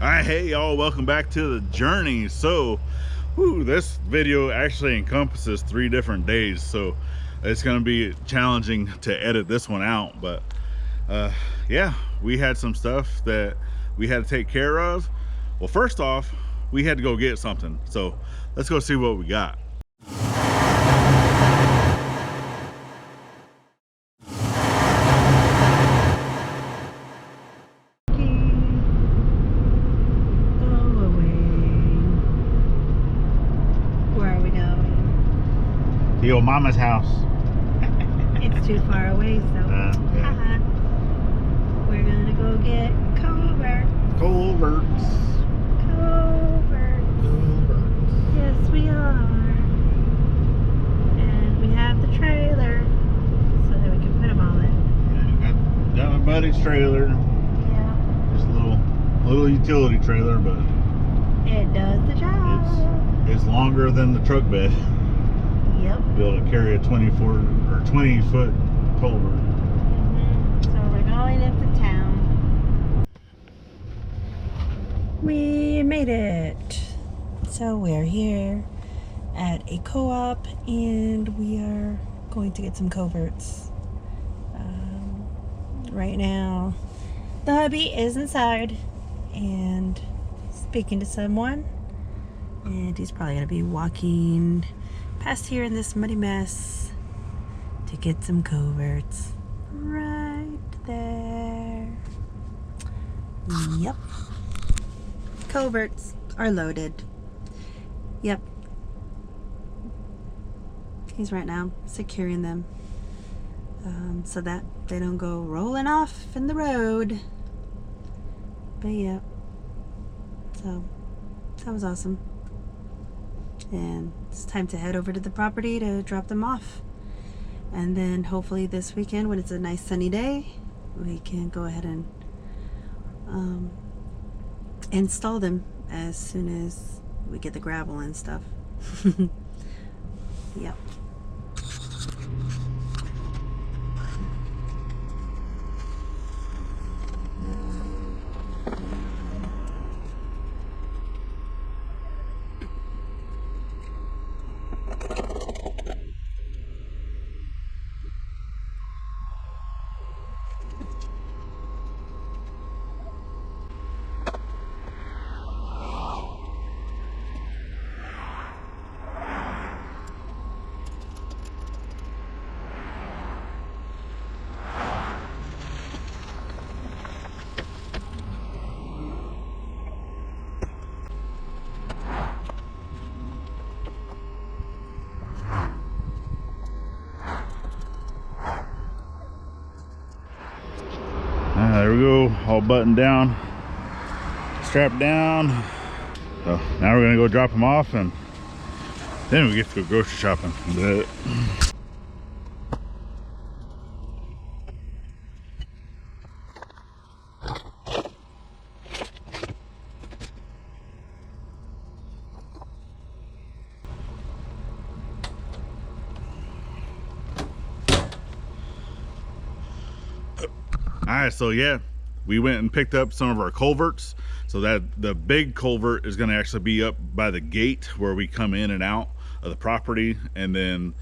All right, hey y'all, welcome back to the journey. So this video actually encompasses 3 different days, so it's going to be challenging to edit this one out, but yeah, we had some stuff that we had to take care of. Well, first off, we had to go get something, so let's go see what we got. The old mama's house. It's too far away, so yeah. We're gonna go get Culverts. Yes, we are. And we have the trailer so that we can put them all in. Yeah, got my buddy's trailer. Yeah. Just a little utility trailer, but it does the job. It's longer than the truck bed. Yep. Be able to carry a 20 foot culvert. So we're going into town. We made it. So we're here at a co-op and we are going to get some culverts. Right now the hubby is inside and speaking to someone, and he's probably going to be walking past here in this muddy mess to get some culverts right there. Yep, culverts are loaded. Yep, he's right now securing them so that they don't go rolling off in the road. But yeah, so that was awesome. And it's time to head over to the property to drop them off, and then hopefully this weekend, when it's a nice sunny day, we can go ahead and install them as soon as we get the gravel and stuff. Yep. There we go, all buttoned down, strapped down. So now we're gonna go drop them off, and then we get to go grocery shopping. Alright, so yeah, we went and picked up some of our culverts. So that the big culvert is going to actually be up by the gate where we come in and out of the property, and then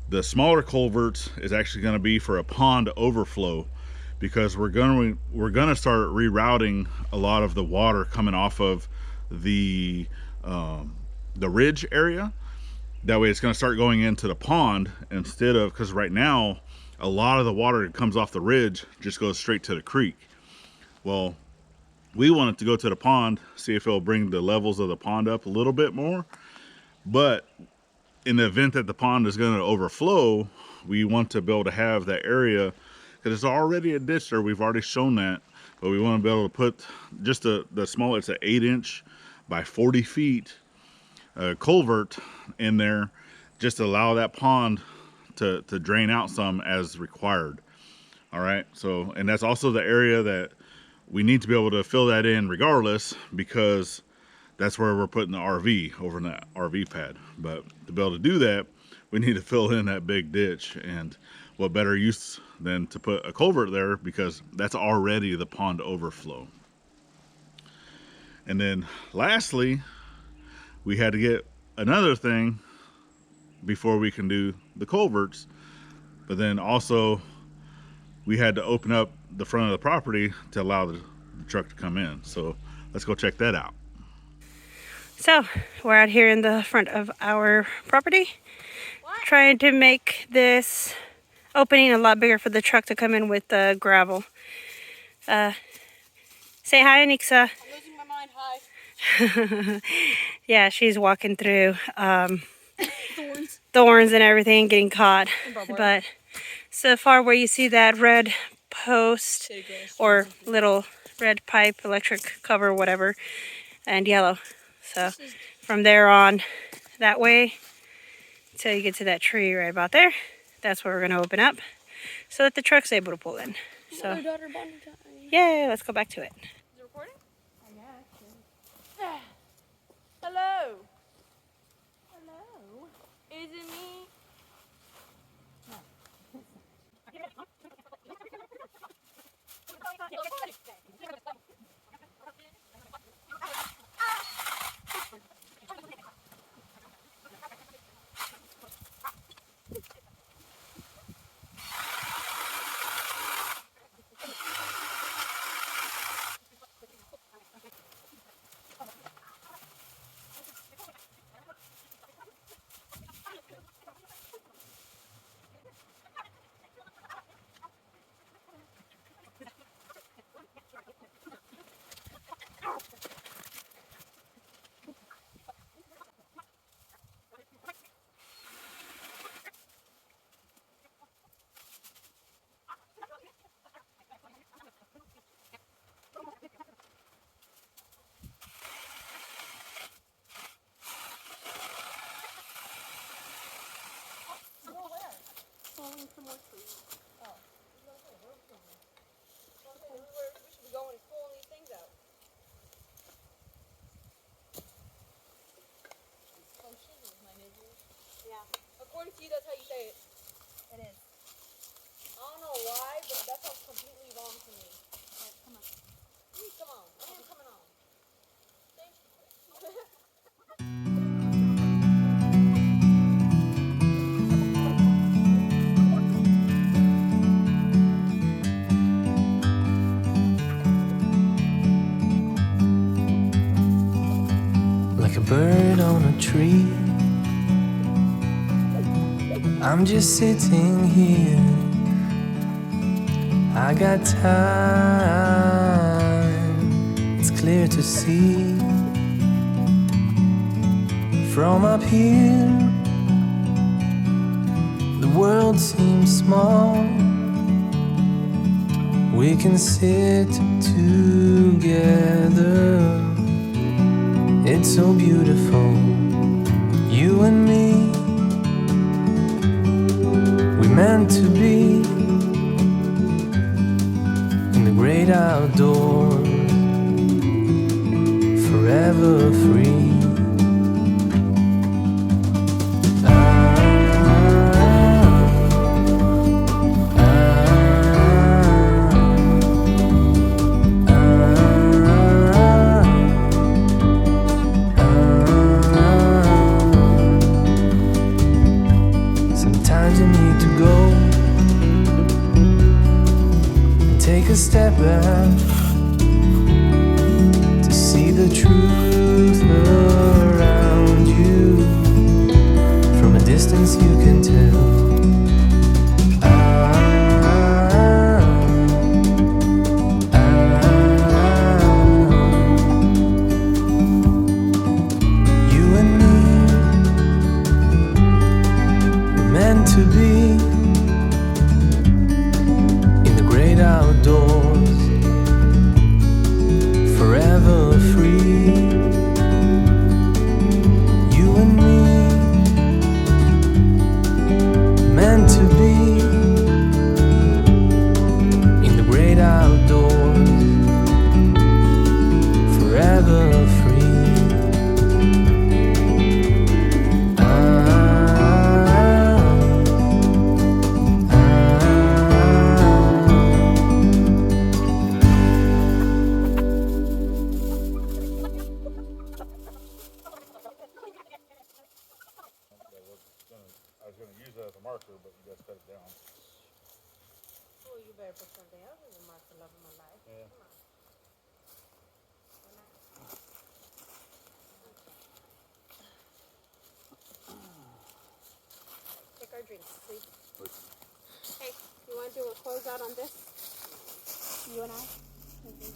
the smaller culvert is actually going to be for a pond overflow, because we're going to start rerouting a lot of the water coming off of the ridge area. That way it's going to start going into the pond, instead of, because right now a lot of the water that comes off the ridge just goes straight to the creek. Well, we want it to go to the pond, see if it'll bring the levels of the pond up a little bit more. But in the event that the pond is going to overflow, we want to be able to have that area, because there's already a ditch there, we've already shown that, but we want to be able to put just the small, it's an 8-inch by 40 feet culvert in there, just to allow that pond to drain out some as required. All right, so, and that's also the area that we need to be able to fill that in regardless, because that's where we're putting the RV, over in that RV pad. But to be able to do that, we need to fill in that big ditch, and what better use than to put a culvert there, because that's already the pond overflow. And then lastly, we had to get another thing before we can do the culverts. But then also we had to open up the front of the property to allow the truck to come in. So let's go check that out. So we're out here in the front of our property, trying to make this opening a lot bigger for the truck to come in with the gravel. Say hi, Anixa. I'm losing my mind. Hi. Yeah, she's walking through Thorns. and everything, getting caught. But so far where you see that red post or little red pipe, electric cover, whatever, and yellow. So from there on that way till you get to that tree right about there, that's where we're going to open up so that the truck's able to pull in. So yay, let's go back to it. Is it recording? Yeah. Hello. Hello. Is it me? According to you, that's how you say it. It is. I don't know why, but that sounds completely wrong to me. Right, come on. Please, come on. I am coming on. Thank Like a bird on a tree, I'm just sitting here. I got time, it's clear to see. From up here, the world seems small. We can sit together. It's so beautiful, you and me. We meant to be in the great outdoors, forever free. Sometimes you need to go and take a step back to see the truth around you. From a distance you can tell. You and me were meant to be in the great outdoors, forever free. there for something else than mark the love of my life. Yeah. Come on. Take our drinks, please. Hey, you want to do a closeout on this? You and I?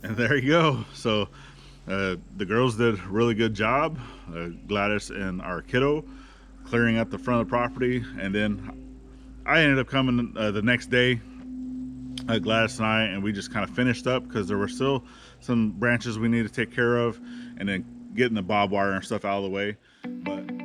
And there you go. So the girls did a really good job. Gladys and our kiddo clearing up the front of the property, and then I ended up coming the next day, Gladys and I, and we just kind of finished up because there were still some branches we needed to take care of, and then getting the barbed wire and stuff out of the way. But yeah.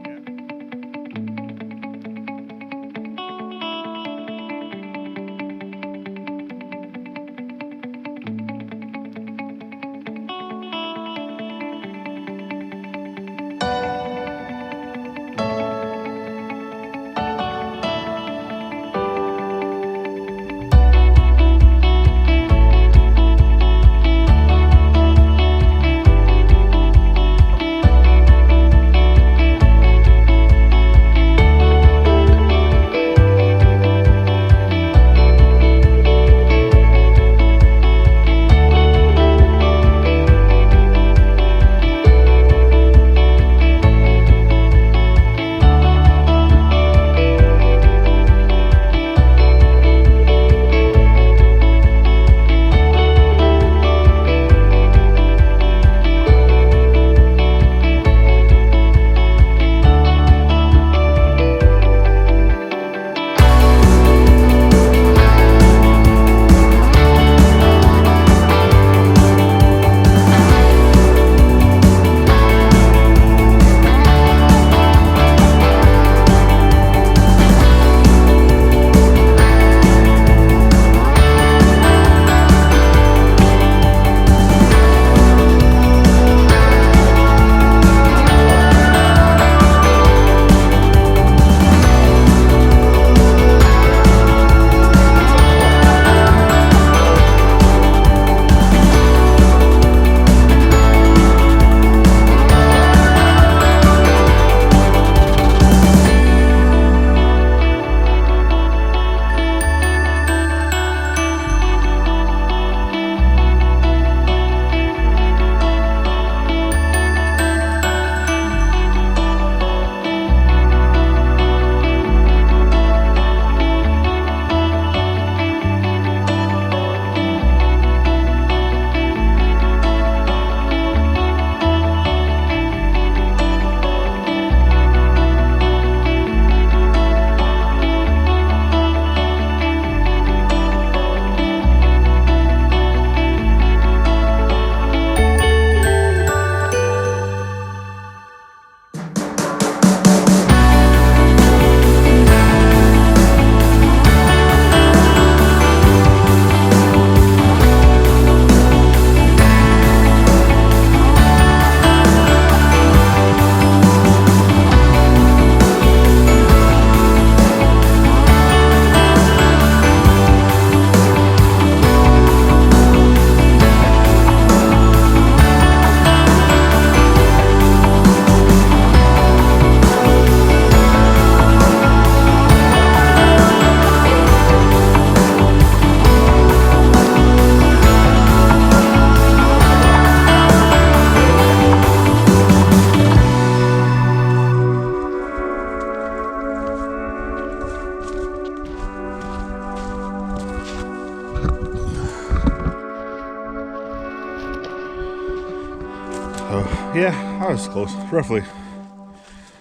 Yeah, I was close. Roughly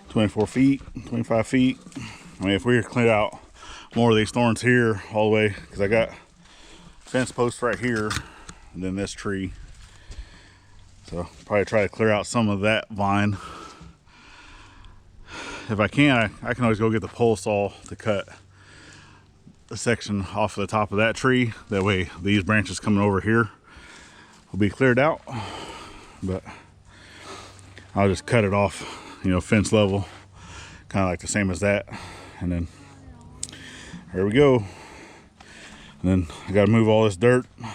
24 feet, 25 feet. I mean, if we were cleared out more of these thorns here all the way, because I got fence posts right here and then this tree. So probably try to clear out some of that vine. If I can, I can always go get the pole saw to cut a section off the top of that tree. That way these branches coming over here will be cleared out. But I'll just cut it off, you know, fence level, kind of like the same as that. And then there we go. And then I got to move all this dirt. Like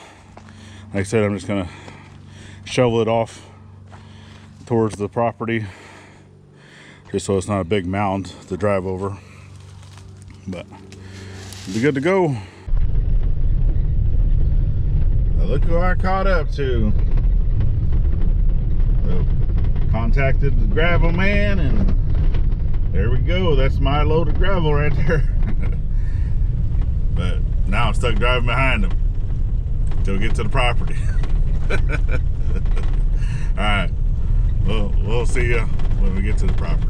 I said, I'm just gonna shovel it off towards the property, just so it's not a big mound to drive over. But it'll be good to go. Now look who I caught up to. So, contacted the gravel man, and there we go. That's my load of gravel right there. But now I'm stuck driving behind him till we get to the property. All right. Well, we'll see you when we get to the property.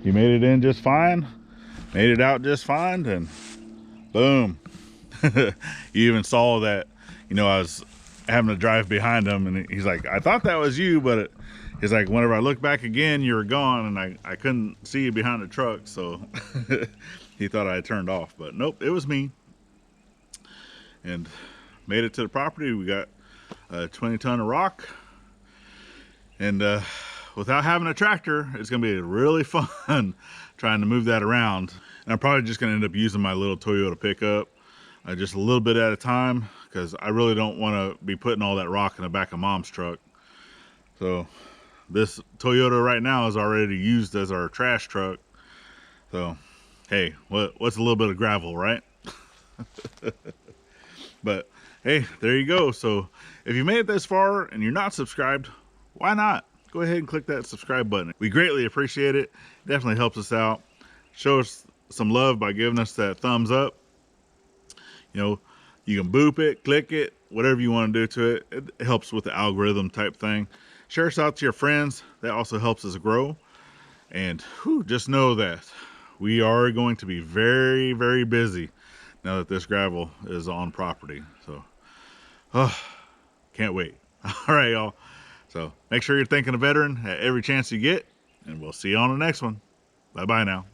You made it in just fine, made it out just fine, and boom. You even saw that, you know, I was having to drive behind him, and he's like, I thought that was you, but he's like, whenever I look back again, you were gone, and I couldn't see you behind the truck, so he thought I had turned off, but nope, it was me. And made it to the property. We got a 20-ton of rock, and without having a tractor, it's gonna be really fun trying to move that around. And I'm probably just gonna end up using my little Toyota pickup, just a little bit at a time, because I really don't want to be putting all that rock in the back of Mom's truck. So this Toyota right now is already used as our trash truck. So hey, what's a little bit of gravel, right? But hey, there you go. So if you made it this far and you're not subscribed, why not? Go ahead and click that subscribe button. We greatly appreciate it. Definitely helps us out. Show us some love by giving us that thumbs up. You know, you can boop it, click it, whatever you want to do to it. It helps with the algorithm type thing. Share us out to your friends. That also helps us grow. And just know that we are going to be very, very busy now that this gravel is on property. So, can't wait. All right, y'all. So make sure you're thanking a veteran at every chance you get, and we'll see you on the next one. Bye-bye now.